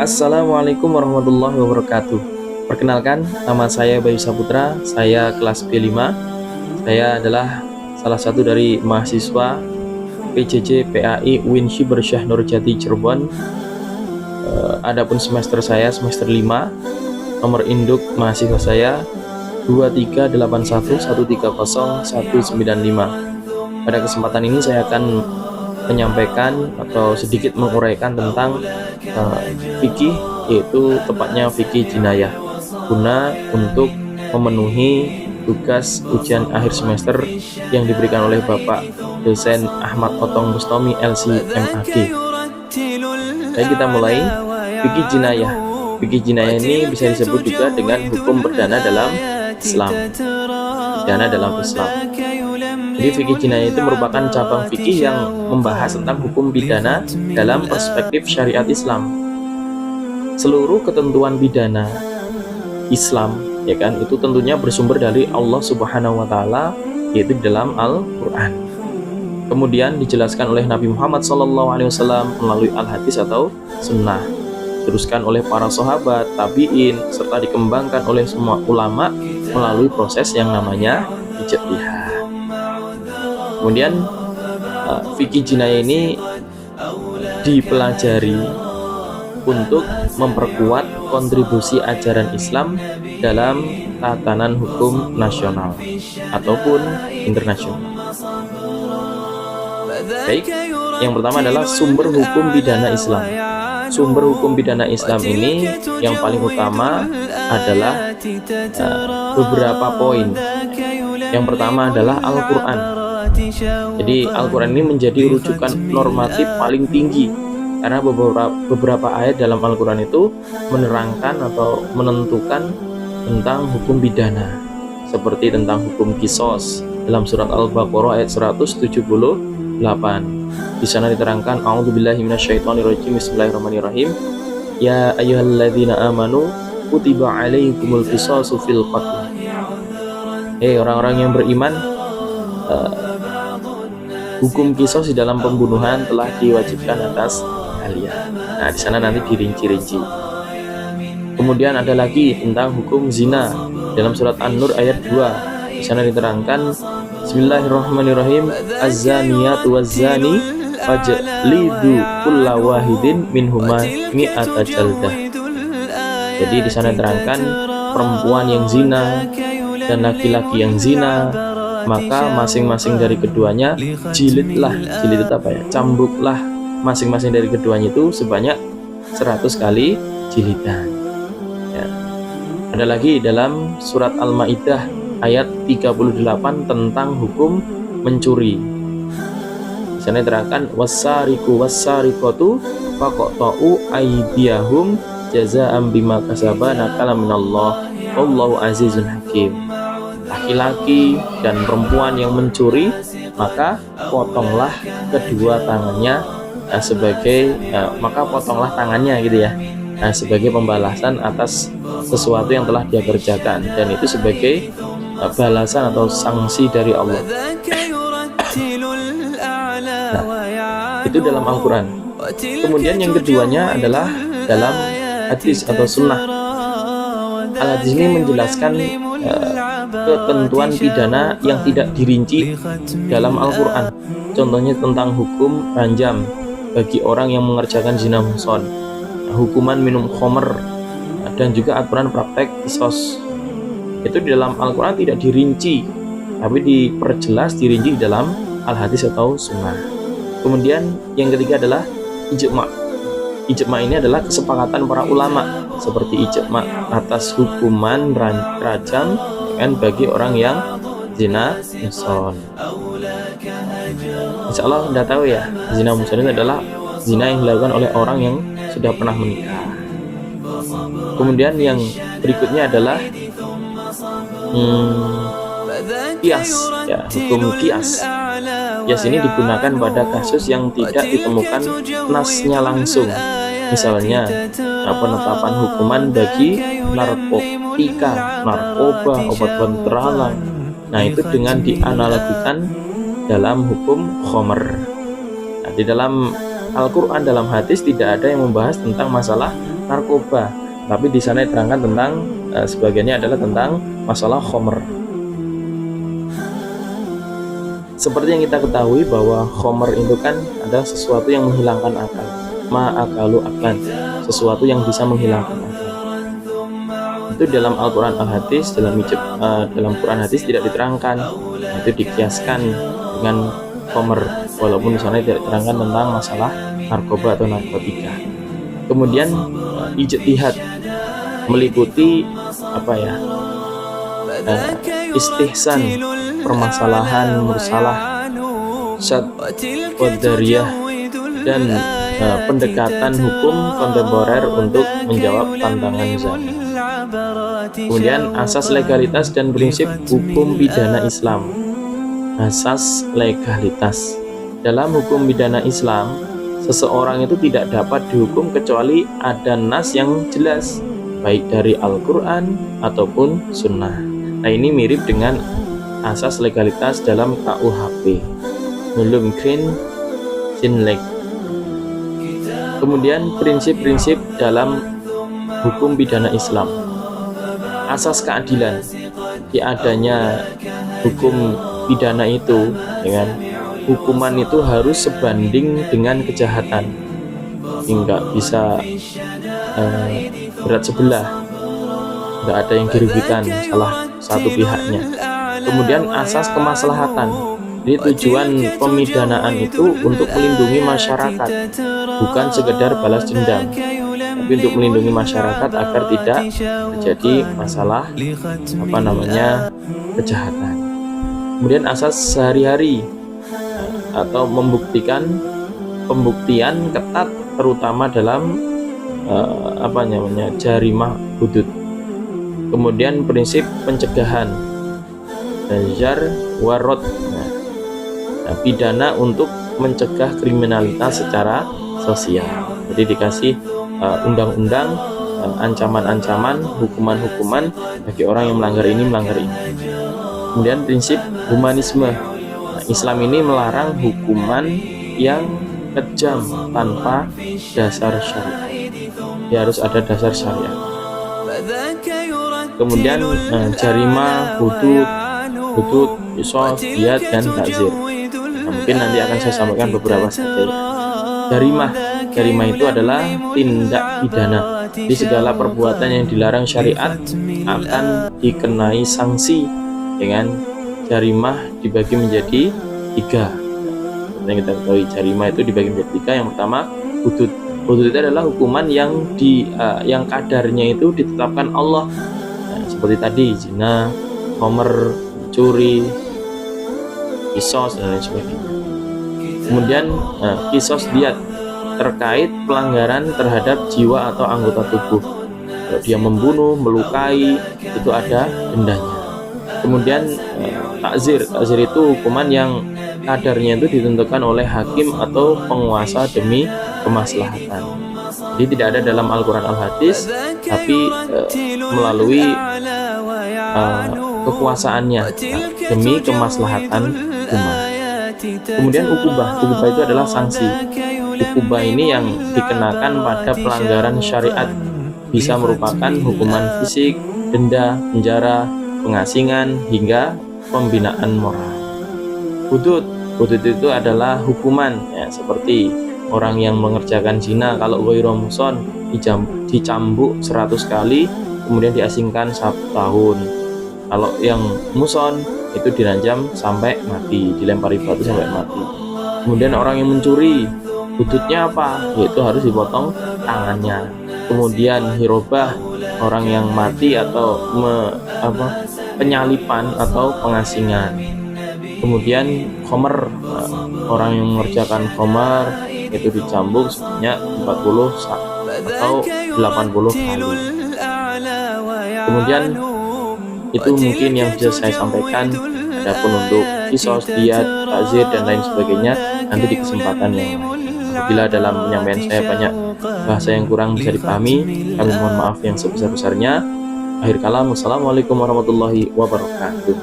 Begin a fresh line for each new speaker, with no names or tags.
Assalamualaikum warahmatullahi wabarakatuh. Perkenalkan, nama saya Bayu Saputra, saya kelas B5. Saya adalah salah satu dari mahasiswa PJJ PAI UIN Syibbersyah Nurjati Cirebon. Adapun semester saya semester 5, nomor induk mahasiswa saya 23811301995. Pada kesempatan ini saya akan menyampaikan atau sedikit menguraikan tentang fikih, yaitu tepatnya fikih jinayah, guna untuk memenuhi tugas ujian akhir semester yang diberikan oleh Bapak dosen Ahmad Otong Bustomi LC MAG. Baik, kita mulai. Fikih jinayah. Fikih jinayah ini bisa disebut juga dengan hukum perdana dalam Islam. Pidana dalam Islam. Jadi fikih jinayah itu merupakan cabang fikih yang membahas tentang hukum pidana dalam perspektif syariat Islam. Seluruh ketentuan pidana Islam, ya kan, itu tentunya bersumber dari Allah Subhanahu wa taala, yaitu dalam Al-Qur'an. Kemudian dijelaskan oleh Nabi Muhammad SAW melalui al-hadis atau sunnah, diteruskan oleh para sahabat, tabi'in, serta dikembangkan oleh semua ulama melalui proses yang namanya ijtihad. Kemudian fikih jinayah ini dipelajari untuk memperkuat kontribusi ajaran Islam dalam tatanan hukum nasional ataupun internasional. Baik, yang pertama adalah sumber hukum pidana Islam. Sumber hukum pidana Islam ini yang paling utama adalah beberapa poin. Yang pertama adalah Al-Quran. Jadi Al-Quran ini menjadi rujukan normatif paling tinggi, karena beberapa ayat dalam Al-Quran itu menerangkan atau menentukan tentang hukum pidana, seperti tentang hukum qisas dalam surat Al-Baqarah ayat 178. Di sana diterangkan, a'udzubillahi minasyaitonirrajim, bismillahirrahmanirrahim, ya ayyuhalladzina amanu kutiba alaikumul qisasu fil qatl. Orang-orang yang beriman, hukum qisas di dalam pembunuhan telah diwajibkan atas kalian. Nah, di sana nanti dirinci-rinci. Kemudian ada lagi tentang hukum zina dalam surat An-Nur ayat 2. Di sana diterangkan, bismillahirrahmanirrahim, az-zaniyatu waz-zani fajlidu kulla wahidin minhuma mi'ata jaldah. Jadi di sana diterangkan, perempuan yang zina dan laki-laki yang zina, maka masing-masing dari keduanya jilidlah, jilid itu apa ya? Cambuklah masing-masing dari keduanya itu sebanyak 100 kali jilidan. Ya. Ada lagi dalam surat Al-Maidah ayat 38 tentang hukum mencuri. Di sana diterangkan, wassariqu wassariqatu faqta'u aydiyahum jazaa'an bima kasaba nakalan minallah wallahu azizun hakim. Laki-laki dan perempuan yang mencuri, maka potonglah kedua tangannya potonglah tangannya gitu ya. Sebagai pembalasan atas sesuatu yang telah dia kerjakan, dan itu sebagai balasan atau sanksi dari Allah. Itu dalam Al-Quran. Kemudian yang keduanya adalah dalam hadis atau sunnah. Al-hadis ini menjelaskan ketentuan pidana yang tidak dirinci dalam Al-Quran. Contohnya tentang hukum ranjam bagi orang yang mengerjakan zina muhsan, hukuman minum khamr, dan juga aturan praktek qisas. Itu di dalam Al-Quran tidak dirinci, tapi diperjelas, dirinci di dalam al-hadis atau sunnah. Kemudian yang ketiga adalah ijma'. Ijma' ini adalah kesepakatan para ulama, seperti ijma' atas hukuman rajam kan bagi orang yang zina muhsan. Insya Allah Anda tahu ya, zina muhsan itu adalah zina yang dilakukan oleh orang yang sudah pernah menikah. Kemudian yang berikutnya adalah qiyas, ya, hukum qiyas. Qiyas ini digunakan pada kasus yang tidak ditemukan nasnya langsung. Misalnya penetapan hukuman bagi narkoba, obat-obatan terlarang. Nah, itu dengan dianalogikan dalam hukum khamr. Nah, di dalam Al-Quran dalam hadis tidak ada yang membahas tentang masalah narkoba, tapi di sana diterangkan tentang sebagiannya adalah tentang masalah khomer. Seperti yang kita ketahui bahwa khomer itu kan adalah sesuatu yang menghilangkan akal, ma'akalu akan, sesuatu yang bisa menghilangkan akal. Itu dalam Al-Quran Al-Hadis, dalam Quran Hadis tidak diterangkan, itu dikiaskan dengan khomer, walaupun di sana tidak diterangkan tentang masalah narkoba atau narkotika. Kemudian ijtihad meliputi istihsan, permasalahan mursalah, syad qadariyah, dan pendekatan hukum kontemporer untuk menjawab tantangan zaman. Kemudian asas legalitas dan prinsip hukum pidana Islam. Asas legalitas dalam hukum pidana Islam, seseorang itu tidak dapat dihukum kecuali ada nas yang jelas, baik dari Al-Quran ataupun Sunnah. Nah, ini mirip dengan asas legalitas dalam KUHP, Nulum Green Sinlek. Kemudian prinsip-prinsip dalam hukum pidana Islam. Asas keadilan, adanya hukum pidana itu dengan hukuman itu harus sebanding dengan kejahatan, nggak bisa berat sebelah, nggak ada yang dirugikan salah satu pihaknya. Kemudian asas kemaslahatan, jadi tujuan pemidanaan itu untuk melindungi masyarakat, bukan sekedar balas dendam, tapi untuk melindungi masyarakat agar tidak terjadi masalah kejahatan. Kemudian asas sehari-hari atau pembuktian ketat, terutama dalam jarimah hudud. Kemudian prinsip pencegahan, dajar warot, pidana untuk mencegah kriminalitas secara sosial. Jadi dikasih undang-undang, ancaman-ancaman, hukuman-hukuman bagi orang yang melanggar ini. Kemudian prinsip humanisme. Islam ini melarang hukuman yang kejam tanpa dasar syariat. Dia harus ada dasar syariat. Kemudian jarimah, hudud, qisas, diyat, dan takzir. Mungkin nanti akan saya sampaikan beberapa saja. Jarimah itu adalah tindak pidana. Di segala perbuatan yang dilarang syariat akan dikenai sanksi. Dengan jarimah dibagi menjadi 3. Yang kita ketahui, jarimah itu dibagi menjadi 3. Yang pertama, hudud. Hudud itu adalah hukuman yang kadarnya itu ditetapkan Allah. Seperti tadi, zina, khomer, curi, qisas, dan lain sebagainya. Kemudian qisas diyat, terkait pelanggaran terhadap jiwa atau anggota tubuh. Kalau dia membunuh, melukai, itu ada dendanya. Kemudian takzir itu hukuman yang kadarnya itu ditentukan oleh hakim atau penguasa demi kemaslahatan. Jadi tidak ada dalam Al-Quran Al-Hadis, tapi melalui kekuasaannya demi kemaslahatan umat. Kemudian ukubah itu adalah sanksi. Ukubah ini yang dikenakan pada pelanggaran syariat, bisa merupakan hukuman fisik, denda, penjara, pengasingan, hingga pembinaan moral. Hudud itu adalah hukuman, seperti orang yang mengerjakan zina, kalau ghairu muhsan dicambuk 100 kali, kemudian diasingkan 1 tahun. Kalau yang muhsan itu diranjam sampai mati, dilempari batu sampai mati. Kemudian orang yang mencuri, hududnya apa? Yaitu harus dipotong tangannya. Kemudian hirobah, orang yang mati atau penyalipan atau pengasingan. Kemudian khomer, orang yang mengerjakan khomer itu dicambuk sebanyak 40 atau 80 kali. Kemudian itu mungkin yang bisa saya sampaikan. Adapun untuk qisas, diyat, takzir, dan lain sebagainya nanti di kesempatan yang lain. Apabila dalam penyampaian saya banyak bahasa yang kurang bisa dipahami, kami mohon maaf yang sebesar-besarnya. Akhir kalam, wassalamualaikum warahmatullahi wabarakatuh.